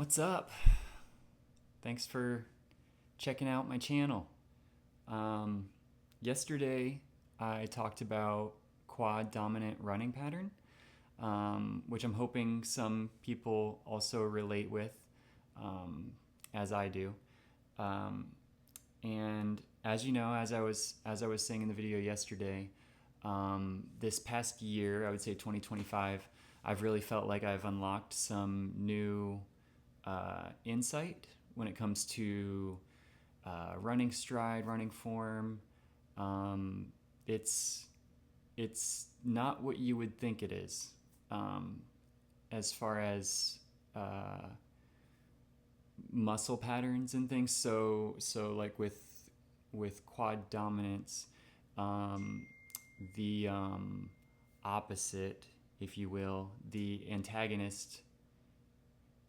What's up? Thanks for checking out my channel. Um, Yesterday, I talked about quad dominant running pattern, which I'm hoping some people also relate with, um, as I do. Um, and as you know, as I was saying in the video yesterday, this past year, I would say 2025, I've really felt like I've unlocked some new insight when it comes to running stride, running form. Um, it's it's not what you would think it is, um, as far as muscle patterns and things. So like with quad dominance, um, the opposite, if you will, the antagonist.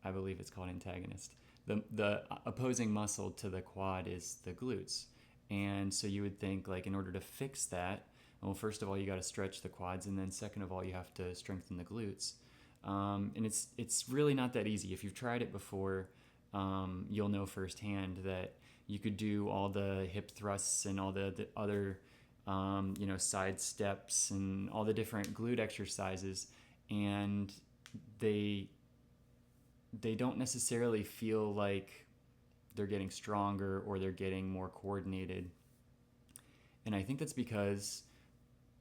I believe it's called antagonist. The opposing muscle to the quad is the glutes, and so you would think, like, in order to fix that, well, first of all you got to stretch the quads, and then second of all you have to strengthen the glutes. And it's really not that easy. If you've tried it before, you'll know firsthand that you could do all the hip thrusts and all the other side steps and all the different glute exercises, and they they don't necessarily feel like they're getting stronger or they're getting more coordinated. And I think that's because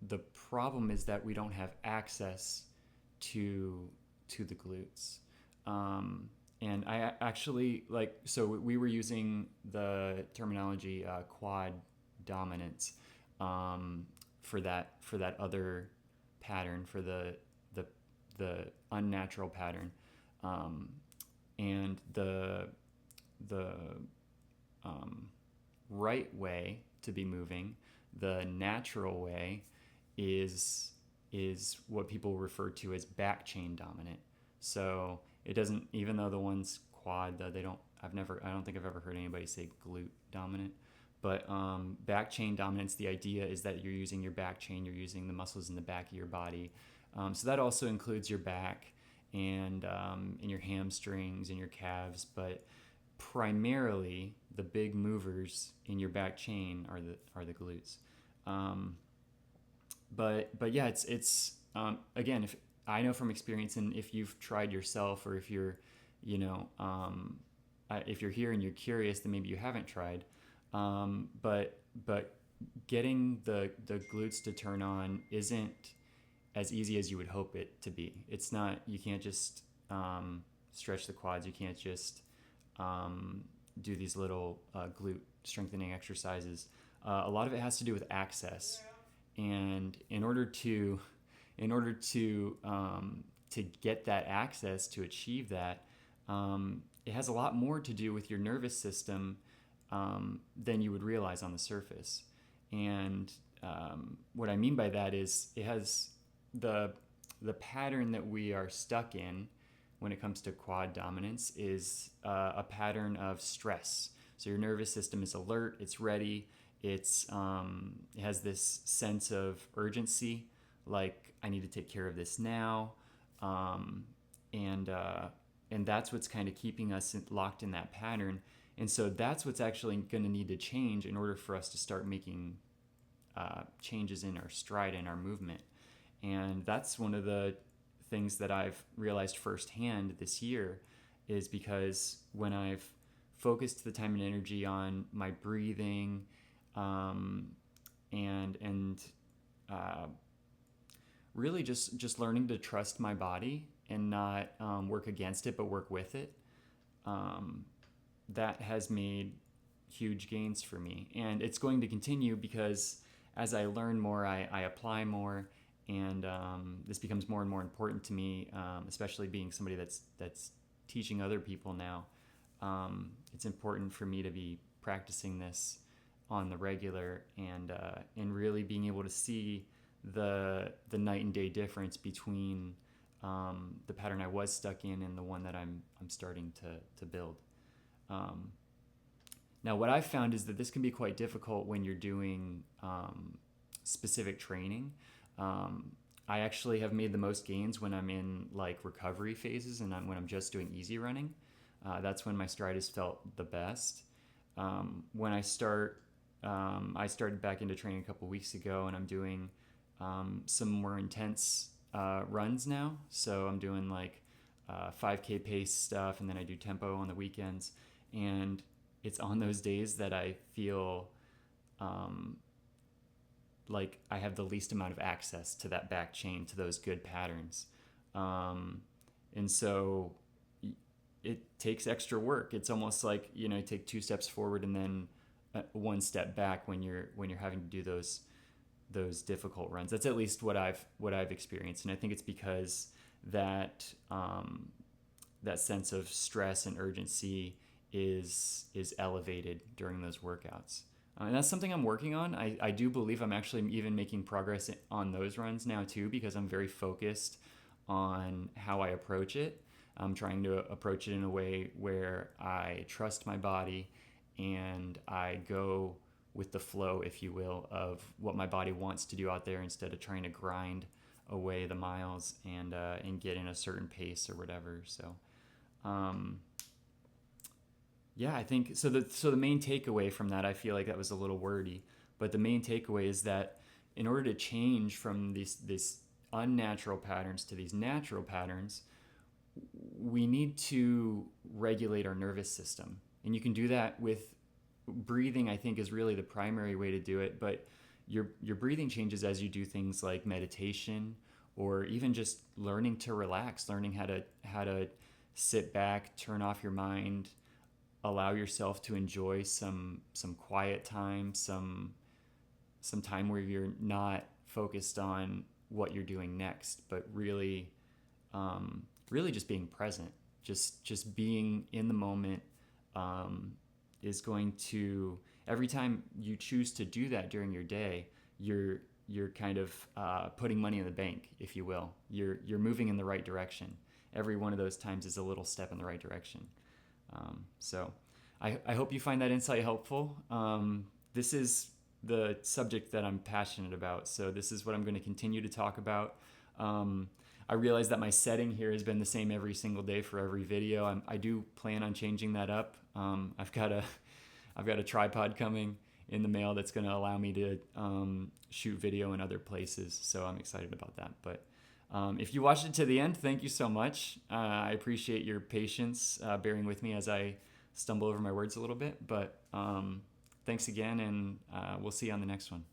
the problem is that we don't have access to the glutes. And I actually, like, so we were using the terminology quad dominance, for that other pattern, for the the unnatural pattern. um, and the um, right way to be moving, the natural way, is what people refer to as back chain dominant. So it doesn't, even though the one's quad, though they don't. I don't think I've ever heard anybody say glute dominant. But back chain dominance, the idea is that you're using your back chain, you're using the muscles in the back of your body. So that also includes your back and your hamstrings and your calves, but primarily the big movers in your back chain are the glutes. Um, but yeah, it's again, if I know from experience, and if you've tried yourself, or if you're, you know, if you're here and you're curious, then maybe you haven't tried. But getting the glutes to turn on isn't as easy as you would hope it to be. It's not. You can't just stretch the quads. You can't just um, do these little glute strengthening exercises. A lot of it has to do with access, and in order to get that access, to achieve that, it has a lot more to do with your nervous system than you would realize on the surface. And what I mean by that is, it has the the pattern that we are stuck in when it comes to quad dominance is a pattern of stress. So your nervous system is alert, it's ready, it has this sense of urgency, like, I need to take care of this now, um, and uh, and that's what's kind of keeping us locked in that pattern. And so that's what's actually going to need to change in order for us to start making changes in our stride and our movement. And that's one of the things that I've realized firsthand this year, is because when I've focused the time and energy on my breathing, um, and uh, really just learning to trust my body and not work against it, but work with it, um, that has made huge gains for me. And it's going to continue, because as I learn more, I apply more, and this becomes more and more important to me, especially being somebody that's teaching other people now. It's important for me to be practicing this on the regular, and really being able to see the night and day difference between the pattern I was stuck in and the one that I'm starting to build. Um, Now, what I've found is that this can be quite difficult when you're doing specific training. I actually have made the most gains when I'm in, like, recovery phases, and when I'm just doing easy running. That's when my stride has felt the best. When I started back into training a couple weeks ago, and I'm doing some more intense runs now. So I'm doing like 5K pace stuff, and then I do tempo on the weekends. And it's on those days that I feel like I have the least amount of access to that back chain, to those good patterns. And so it takes extra work. It's almost like, you take 2 steps forward and then 1 step back when you're having to do those difficult runs. That's at least what I've experienced, and I think it's because that that sense of stress and urgency is elevated during those workouts. And that's something I'm working on. I do believe I'm actually even making progress on those runs now too, because I'm very focused on how I approach it. I'm trying to approach it in a way where I trust my body and I go with the flow, if you will, of what my body wants to do out there, instead of trying to grind away the miles and get in a certain pace or whatever. So, yeah, I think so. The main takeaway from that, I feel like that was a little wordy, but the main takeaway is that in order to change from these unnatural patterns to these natural patterns, we need to regulate our nervous system. And you can do that with breathing. I think is really the primary way to do it, but your breathing changes as you do things like meditation, or even just learning to relax, learning how to sit back, turn off your mind, allow yourself to enjoy some quiet time, some time where you're not focused on what you're doing next, but really just being present, just being in the moment, is going to, every time you choose to do that during your day, you're kind of putting money in the bank, if you will. You're moving in the right direction. Every one of those times is a little step in the right direction. So I hope you find that insight helpful. This is the subject that I'm passionate about, so this is what I'm going to continue to talk about. I realize that my setting here has been the same every single day for every video. I do plan on changing that up. I've got a tripod coming in the mail that's going to allow me to shoot video in other places, so I'm excited about that. But if you watched it to the end, thank you so much. I appreciate your patience bearing with me as I stumble over my words a little bit. But thanks again, and we'll see you on the next one.